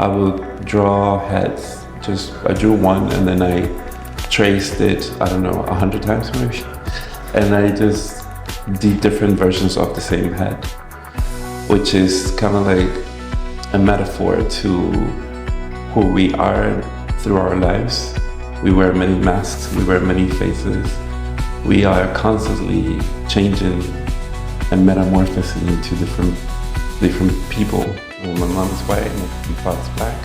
I would draw heads. I drew one and then I traced it, I don't know, 100 times maybe. And I just did different versions of the same head, which is kind of like a metaphor to who we are through our lives. We wear many masks, we wear many faces. We are constantly changing and metamorphosing into different people. Well, my mom is white and my father's black.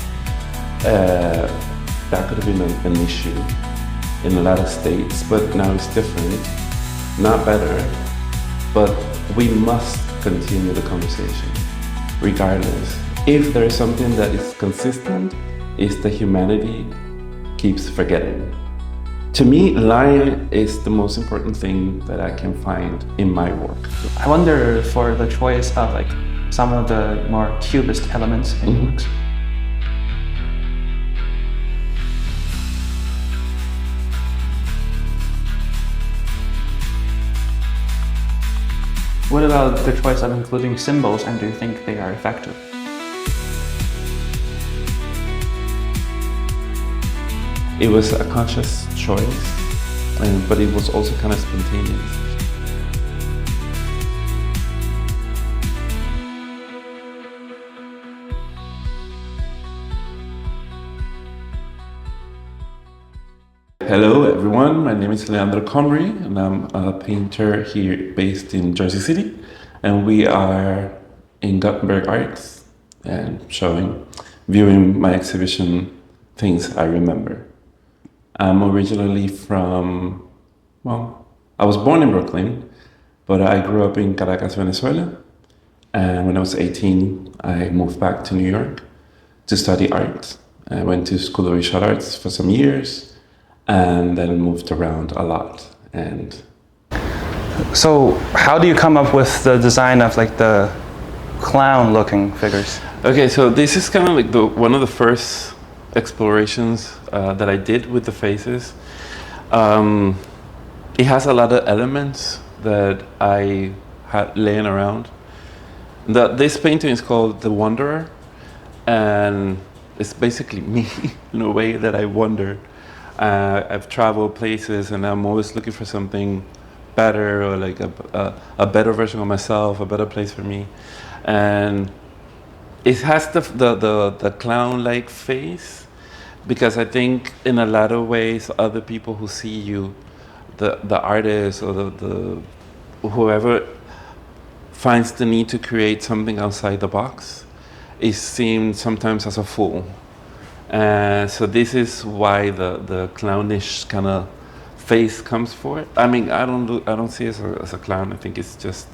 That could have been an issue in a lot of states, but now it's different, not better, but we must continue the conversation regardless. If there is something that is consistent, it's that humanity keeps forgetting. To me, line is the most important thing that I can find in my work. I wonder for the choice of like some of the more cubist elements in books. What about the choice of including symbols, and do you think they are effective? It was a conscious choice, but it was also kind of spontaneous. Hello everyone, my name is Leandro Comrie and I'm a painter here based in Jersey City, and we are in Gothenburg Arts and viewing my exhibition Things I Remember. I'm originally from, I was born in Brooklyn, but I grew up in Caracas, Venezuela, and when I was 18 I moved back to New York to study art. I went to School of Visual Arts for some years and then moved around a lot. And so how do you come up with the design of like the clown looking figures? Okay, so this is kind of like one of the first explorations that I did with the faces. It has a lot of elements that I had laying around. This painting is called The Wanderer, and it's basically me in a way that I wander. I've traveled places and I'm always looking for something better, or like a better version of myself, a better place for me. And it has the clown-like face, because I think in a lot of ways other people who see you, the artist or the whoever finds the need to create something outside the box is seen sometimes as a fool. So this is why the clownish kind of face comes for it. I mean, I don't see it as a clown. I think it's just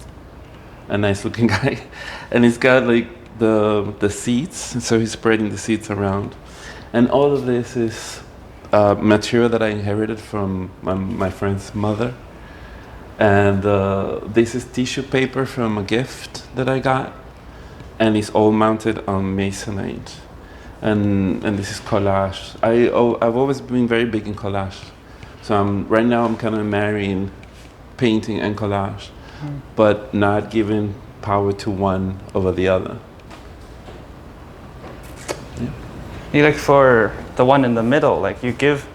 a nice looking guy, and he's got like the seeds. So he's spreading the seeds around, and all of this is material that I inherited from my friend's mother. And this is tissue paper from a gift that I got, and it's all mounted on masonite. And this is collage. I've always been very big in collage. So right now I'm kind of marrying painting and collage, but not giving power to one over the other. Yeah. You like for the one in the middle, like you give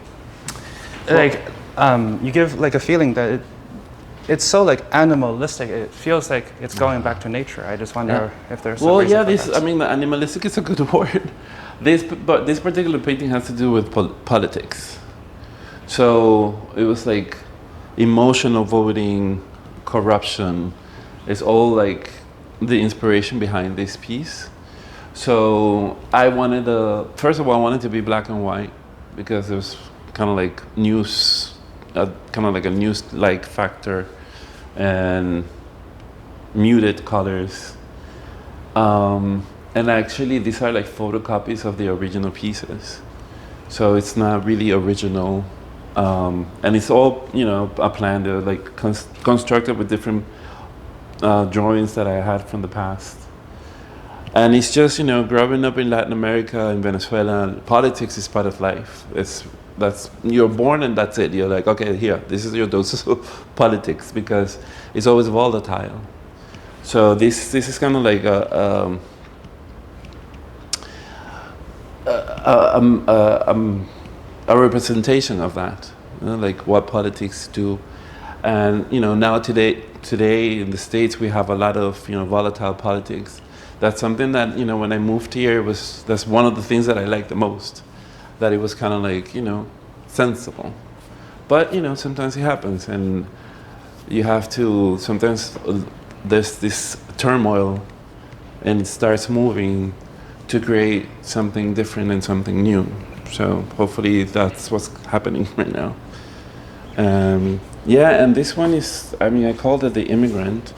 like a feeling that it's so like animalistic. It feels like it's going back to nature. I just wonder if there's I mean, animalistic is a good word. This particular painting has to do with politics. So it was like emotional voting, corruption. It's all like the inspiration behind this piece. So I wanted first of all, I wanted to be black and white, because it was kind of like news, kind of like a news-like factor, and muted colors. And actually, these are like photocopies of the original pieces. So it's not really original. And it's all, a plan. They're like constructed with different drawings that I had from the past. And it's just, growing up in Latin America, in Venezuela, politics is part of life. You're born and that's it. You're like, okay, here, this is your dose of politics, because it's always volatile. So this is kind of like a representation of that, like what politics do. And now today in the States we have a lot of volatile politics. That's something that when I moved here, that's one of the things that I liked the most, that it was kind of like sensible. But sometimes it happens, and you have to sometimes there's this turmoil, and it starts moving to create something different and something new. So hopefully that's what's happening right now. Yeah, and this one is, I called it the immigrant.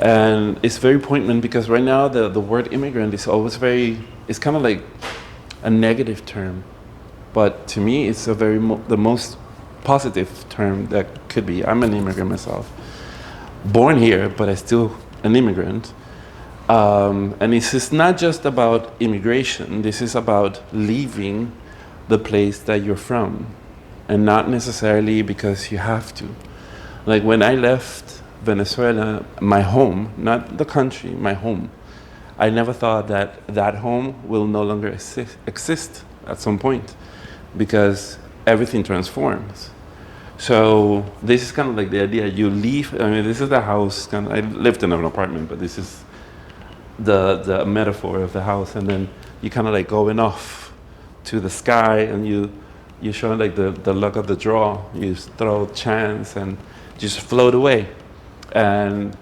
And it's very poignant because right now the word immigrant is always it's kind of like a negative term. But to me, it's the most positive term that could be. I'm an immigrant myself. Born here, but I'm still an immigrant. And this is not just about immigration. This is about leaving the place that you're from. And not necessarily because you have to. Like when I left Venezuela, my home, not the country, my home, I never thought that home will no longer exist at some point, because everything transforms. So this is kind of like the idea. You leave, this is the house, I lived in an apartment, but this is the metaphor of the house, and then you kind of like going off to the sky, and you show like the luck of the draw. You throw chance and just float away. And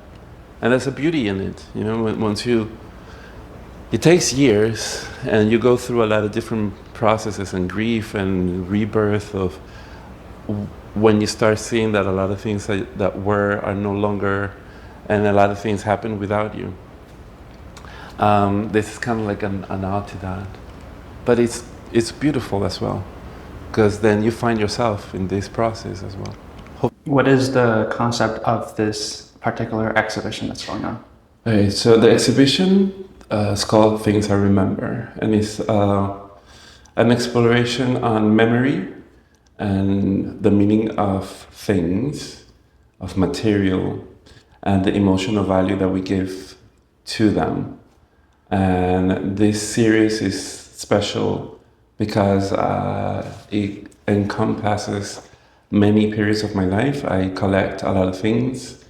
there's a beauty in it, once it takes years, and you go through a lot of different processes and grief and rebirth of when you start seeing that a lot of things that were are no longer, and a lot of things happen without you. This is kind of like an ode to that, but it's beautiful as well, because then you find yourself in this process as well. What is the concept of this particular exhibition that's going on? Okay, so the exhibition is called Things I Remember, and it's an exploration on memory and the meaning of things, of material, and the emotional value that we give to them. And this series is special because it encompasses many periods of my life. I collect a lot of things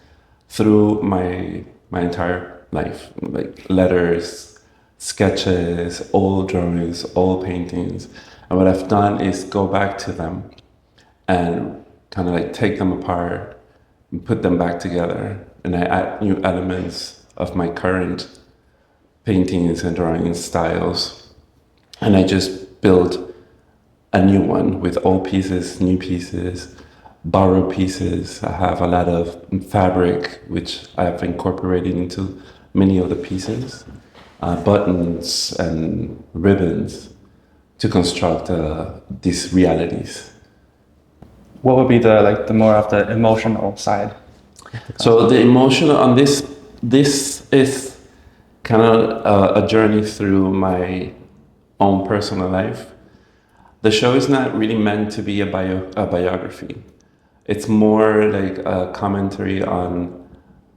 through my entire life, like letters, sketches, old drawings, old paintings. And what I've done is go back to them and kind of like take them apart and put them back together. And I add new elements of my current paintings and drawing styles. And I just build a new one with old pieces, new pieces, borrowed pieces. I have a lot of fabric, which I have incorporated into many of the pieces, buttons and ribbons to construct these realities. What would be the more of the emotional side? So the emotional on this is kind of a journey through my own personal life. The show is not really meant to be a biography. It's more like a commentary on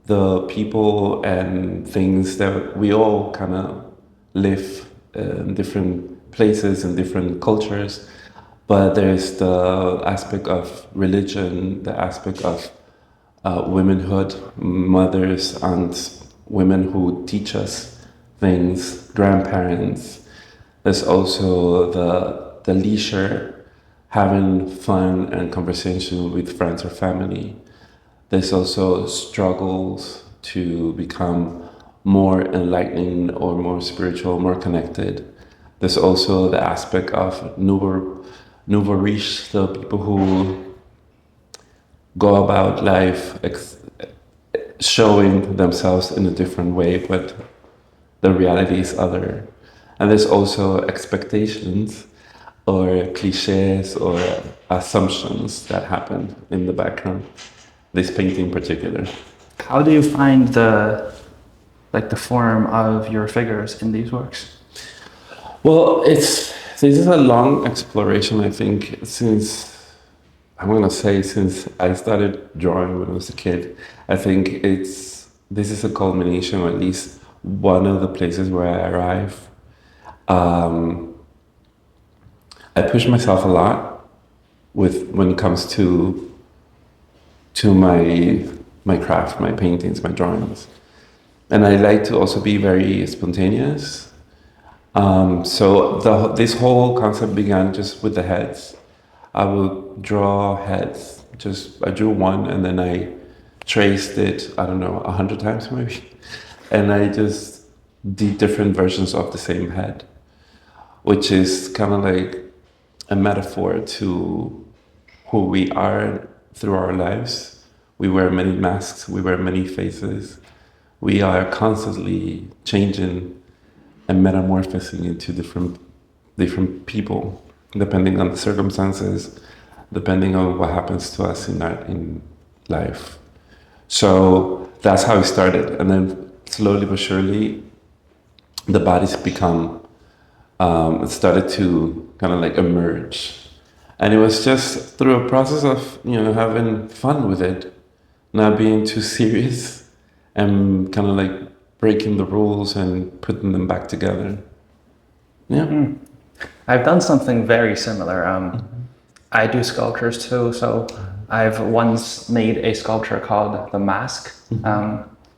the people and things that we all kind of live in different places and different cultures. But there's the aspect of religion, the aspect of womanhood, mothers, aunts, women who teach us things, grandparents. There's also the leisure, having fun and conversation with friends or family. There's also struggles to become more enlightened or more spiritual, more connected. There's also the aspect of nouveau riche, the people who go about life showing themselves in a different way, but the reality is other. And there's also expectations or cliches or assumptions that happen in the background, this painting in particular. How do you find the form of your figures in these works? Well, this is a long exploration, I think, since I started drawing when I was a kid. I think this is a culmination, or at least one of the places where I arrive. I push myself a lot when it comes to my craft, my paintings, my drawings, and I like to also be very spontaneous. So this whole concept began just with the heads. I would draw heads. I drew one and then I traced it. I don't know 100 times maybe, and I just did different versions of the same head, which is kind of like a metaphor to who we are through our lives. We wear many masks. We wear many faces. We are constantly changing and metamorphosing into different people, depending on the circumstances, depending on what happens to us in life. So that's how it started, and then slowly but surely, the bodies it started to kind of like emerge, and it was just through a process of having fun with it, not being too serious, and kind of like breaking the rules and putting them back together. Yeah. Mm. I've done something very similar. I do sculptures too, so I've once made a sculpture called The Mask.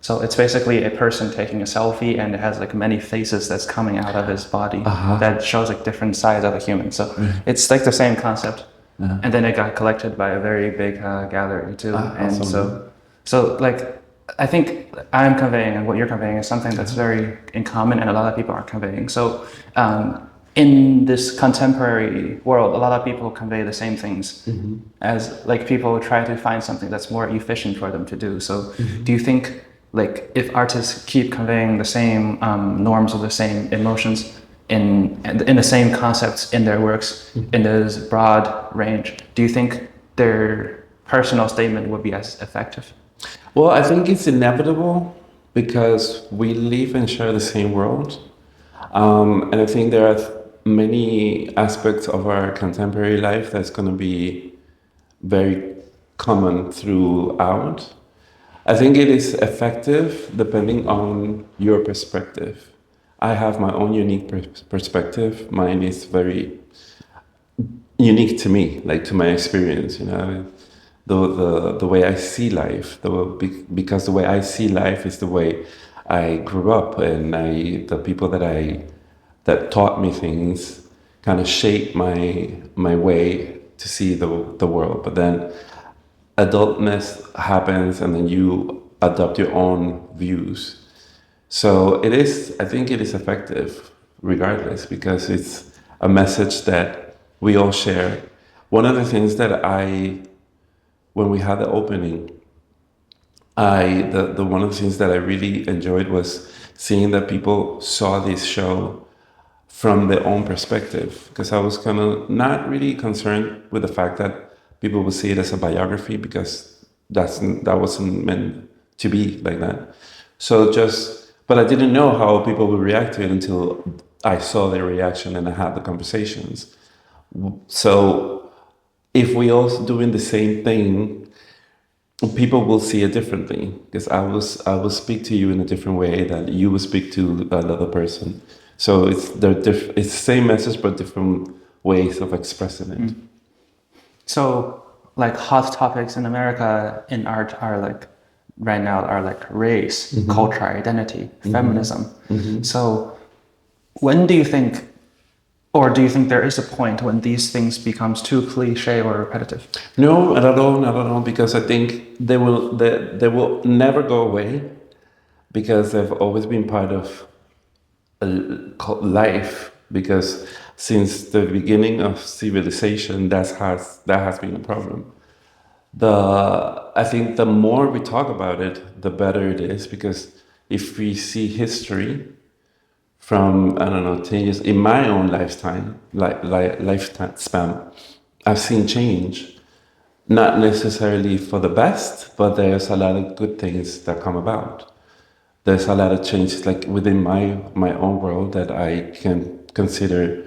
So it's basically a person taking a selfie, and it has like many faces that's coming out of his body that shows like different sides of a human. So it's like the same concept. And then it got collected by a very big gallery too. And awesome. so like, I think I'm conveying and what you're conveying is something that's very in common and a lot of people are conveying. So in this contemporary world, a lot of people convey the same things as like people try to find something that's more efficient for them to do. So do you think like if artists keep conveying the same norms or the same emotions in the same concepts in their works in this broad range, do you think their personal statement would be as effective? Well, I think it's inevitable because we live and share the same world. And I think there are many aspects of our contemporary life that's going to be very common throughout. I think it is effective depending on your perspective. I have my own unique perspective. Mine is very unique to me, like to my experience, the way I see life, because the way I see life is the way I grew up, and the people that taught me things kind of shaped my way to see the world. But then adultness happens, and then you adopt your own views. So I think it is effective regardless, because it's a message that we all share. One of the things that when we had the opening, one of the things that I really enjoyed was seeing that people saw this show from their own perspective, because I was kind of not really concerned with the fact that people would see it as a biography, because that wasn't meant to be like that. But I didn't know how people would react to it until I saw their reaction and I had the conversations. So if we all doing the same thing, people will see it differently, because I will speak to you in a different way that you will speak to another person. So it's the same message but different ways of expressing it. So like hot topics in America in art are like right now are like race, culture, identity, feminism. So when do you think, or do you think there is a point when these things becomes too cliche or repetitive? No, not at all, because I think they will never go away, because they've always been part of life, because since the beginning of civilization, that has been a problem. I think the more we talk about it, the better it is, because if we see history from, I don't know, 10 years, in my own lifetime, lifetime span, I've seen change. Not necessarily for the best, but there's a lot of good things that come about. There's a lot of changes, like within my own world, that I can consider,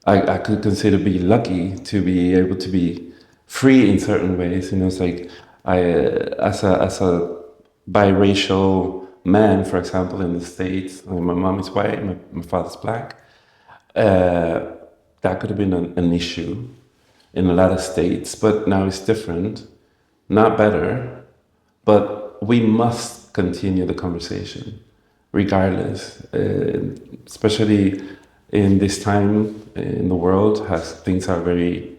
I could consider being lucky to be able to be free in certain ways. It's like as a biracial man, for example, in the States, my mom is white, my father's black. that could have been an issue in a lot of states, but now it's different, not better, but we must continue the conversation regardless, especially in this time in the world, as things are very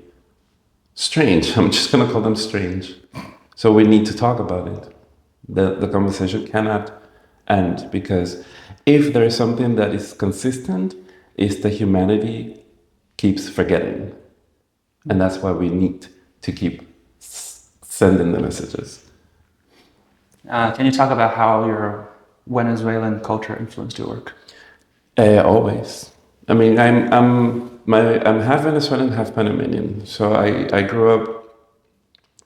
strange. I'm just going to call them strange. So we need to talk about it. The conversation cannot end, because if there is something that is consistent, is that humanity keeps forgetting. And that's why we need to keep sending the messages. Can you talk about how your Venezuelan culture influenced your work? Always. I mean, I'm half Venezuelan, half Panamanian. So I grew up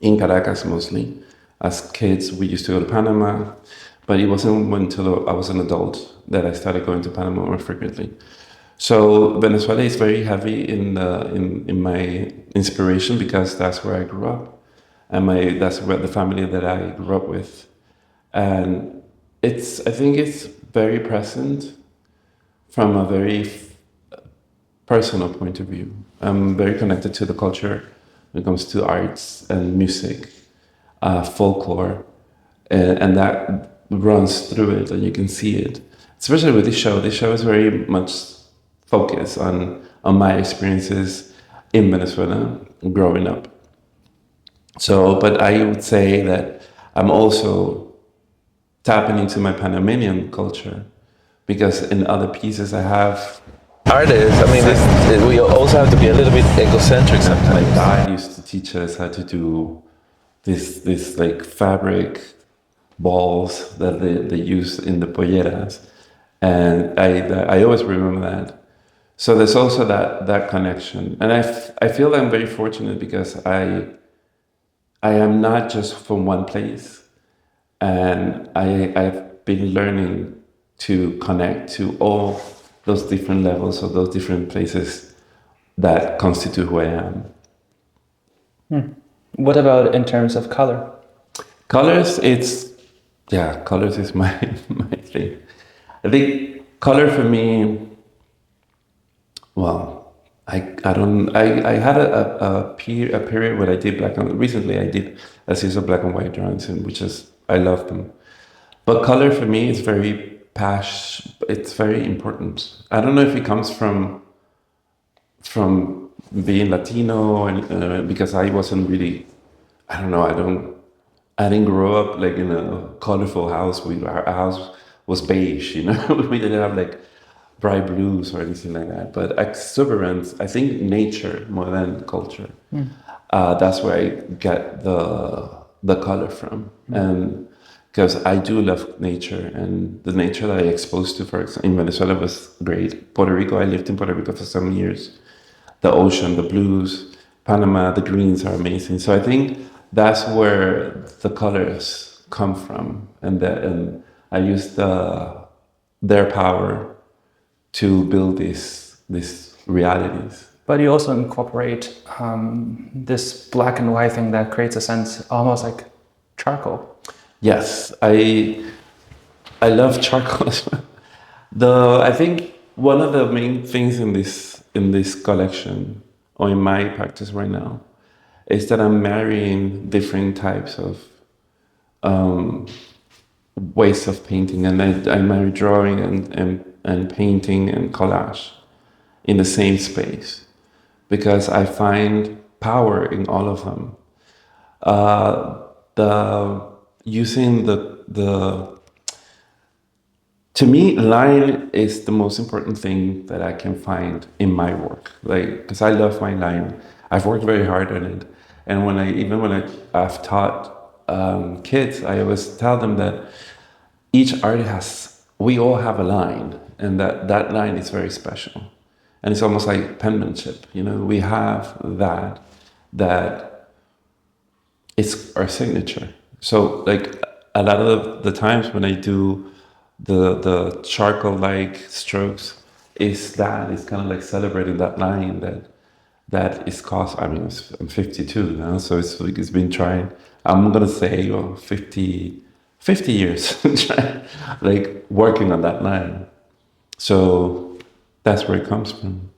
in Caracas mostly. As kids, we used to go to Panama, but it wasn't until I was an adult that I started going to Panama more frequently. So Venezuela is very heavy in my inspiration, because that's where I grew up, and that's where the family that I grew up with, and I think it's very present from a very personal point of view. I'm very connected to the culture when it comes to arts and music, folklore, and that runs through it, and you can see it. Especially with this show. This show is very much focused on my experiences in Venezuela growing up. So, but I would say that I'm also tapping into my Panamanian culture, because in other pieces I have artists. I mean, we also have to be a little bit egocentric my sometimes. dad used to teach us how to do this like fabric balls that they use in the polleras, and I always remember that. So there's also that connection, and I feel I'm very fortunate, because I am not just from one place, and I've been learning to connect to all those different levels of those different places that constitute who I am. What about in terms of color? Colors, colors is my thing. I think color for me, well, I had a period when I did recently I did a series of black and white drawings, and I love them. But color for me is it's very important. I don't know if it comes from being Latino, and because I wasn't really, I don't know, I didn't grow up like in a colorful house. Our house was beige, we didn't have like bright blues or anything like that. But exuberance, I think nature more than culture. That's where I get the color from, and because I do love nature, and the nature that I exposed to, for example, in Venezuela was great. Puerto Rico, I lived in Puerto Rico for some years. The ocean, the blues, Panama, the greens are amazing. So I think that's where the colors come from, and I use their power to build these realities. But you also incorporate this black and white thing that creates a sense almost like charcoal. Yes, I love charcoal as well. I think one of the main things in this collection, or in my practice right now, is that I'm marrying different types of ways of painting, and I marry drawing and painting and collage in the same space, because I find power in all of them. Using to me, line is the most important thing that I can find in my work. Like, because I love my line, I've worked very hard on it, and when I've taught kids, I always tell them that we all have a line, and that line is very special, and it's almost like penmanship. We have that it's our signature. So like a lot of the times when I do the charcoal-like strokes, it's kind of like celebrating that line that is cost. I mean, I'm 52 now, so it's been trying. I'm gonna say 50 years, like working on that line. So that's where it comes from.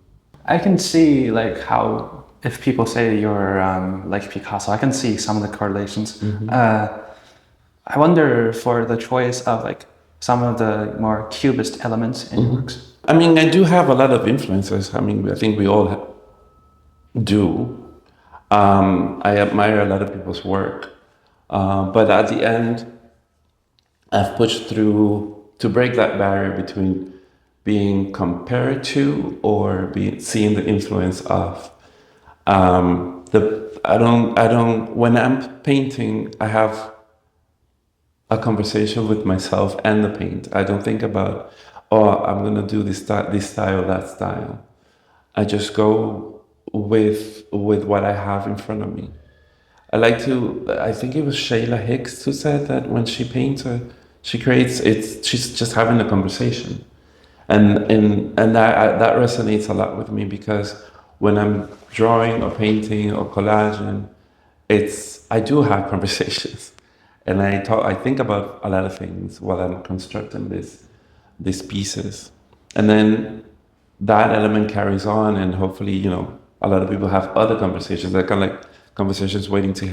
I can see like how if people say you're like Picasso, I can see some of the correlations. I wonder for the choice of like some of the more cubist elements in your works. I mean, I do have a lot of influences. I mean, I think we all do. I admire a lot of people's work, but at the end, I've pushed through to break that barrier between being compared to or seeing the influence of. I don't. When I'm painting, I have a conversation with myself and the paint. I don't think about, oh, I'm gonna do this style, that style. I just go with what I have in front of me. I like to. I think it was Shayla Hicks who said that when she paints, she creates. She's just having a conversation, and that resonates a lot with me because when I'm drawing or painting or collaging, I do have conversations, and I think about a lot of things while I'm constructing these pieces, and then that element carries on, and hopefully, a lot of people have other conversations that kind of like conversations waiting to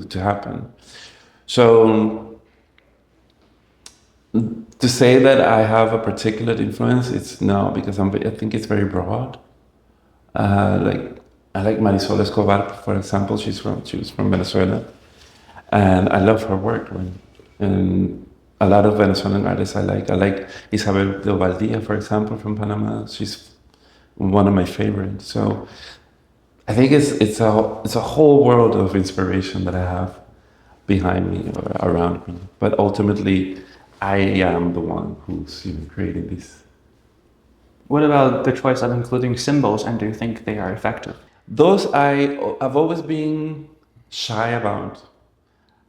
to happen. So to say that I have a particular influence, it's no, because I think it's very broad. Like I like Marisol Escobar, for example. She was from Venezuela, and I love her work. And a lot of Venezuelan artists I like. I like Isabel de Valdía, for example, from Panama. She's one of my favorites. So I think it's a whole world of inspiration that I have behind me or around me. But ultimately, I am the one who's creating this. What about the choice of including symbols, and do you think they are effective? Those I've always been shy about.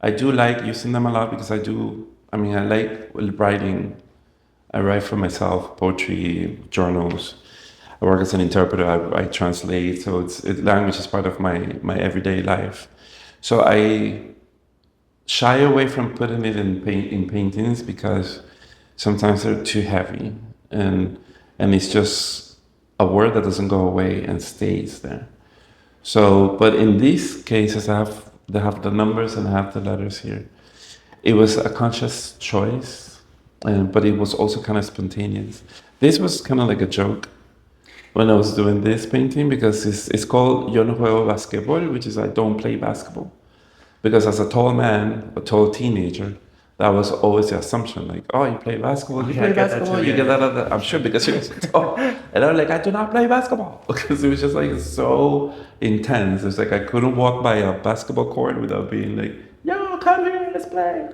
I do like using them a lot because I mean, I like writing. I write for myself, poetry, journals. I work as an interpreter. I translate. So language is part of my everyday life. So I shy away from putting it in paintings because sometimes they're too heavy, and it's just a word that doesn't go away and stays there. So, but in these cases, they have the numbers and I have the letters here. It was a conscious choice, but it was also kind of spontaneous. This was kind of like a joke when I was doing this painting because it's called Yo no juego basquetbol, which is I don't play basketball. Because as a tall man, a tall teenager, that was always the assumption, like, oh, you play basketball, you play basketball, you get that other. I'm sure because she was tall. And I'm like, I do not play basketball. Because it was just like so intense. It's like I couldn't walk by a basketball court without being like, yo, come here, let's play.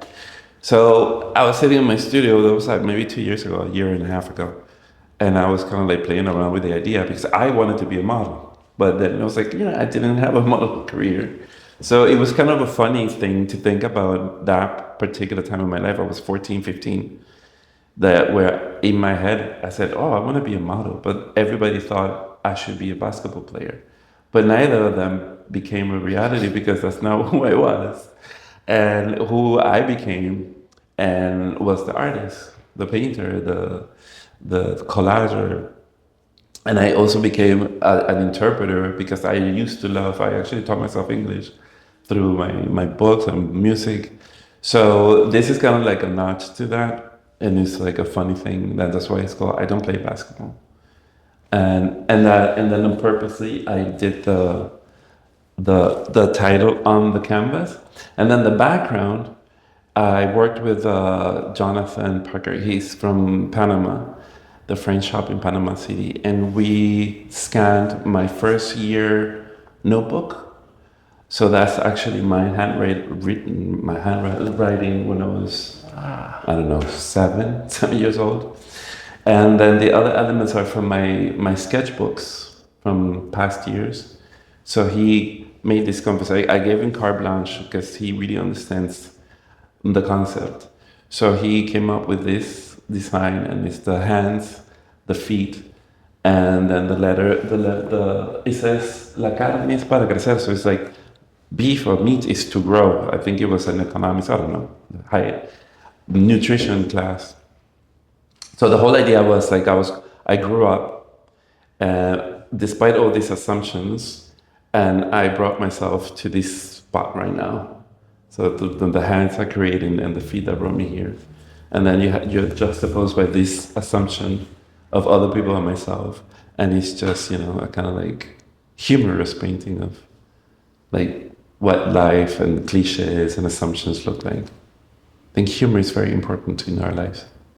So I was sitting in my studio, that was like maybe 2 years ago, a year and a half ago. And I was kind of like playing around with the idea because I wanted to be a model. But then I was like, I didn't have a model career. So it was kind of a funny thing to think about that particular time in my life. I was 14, 15, that where in my head I said, oh, I want to be a model. But everybody thought I should be a basketball player. But neither of them became a reality because that's not who I was. And who I became and was the artist, the painter, the collager. And I also became an interpreter because I actually taught myself English through my books and music. So this is kind of like a nod to that. And it's like a funny thing that's why it's called I don't play basketball. And then purposely I did the title on the canvas. And then the background, I worked with Jonathan Parker. He's from Panama, the French shop in Panama City, and we scanned my first year notebook. So that's actually my handwriting when I was, I don't know, 7 years old. And then the other elements are from my sketchbooks from past years. So he made this conversation. I gave him carte blanche because he really understands the concept. So he came up with this design, and it's the hands, the feet, and then the letter. It says "La carne es para crecer," so it's like beef or meat is to grow. I think it was an economics, I don't know, high nutrition class. So the whole idea was like I grew up despite all these assumptions, and I brought myself to this spot right now. So the hands are creating and the feet that brought me here. And then you're juxtaposed by this assumption of other people and myself. And it's just, you know, a kind of like humorous painting of like what life and cliches and assumptions look like. I think humor is very important in our lives.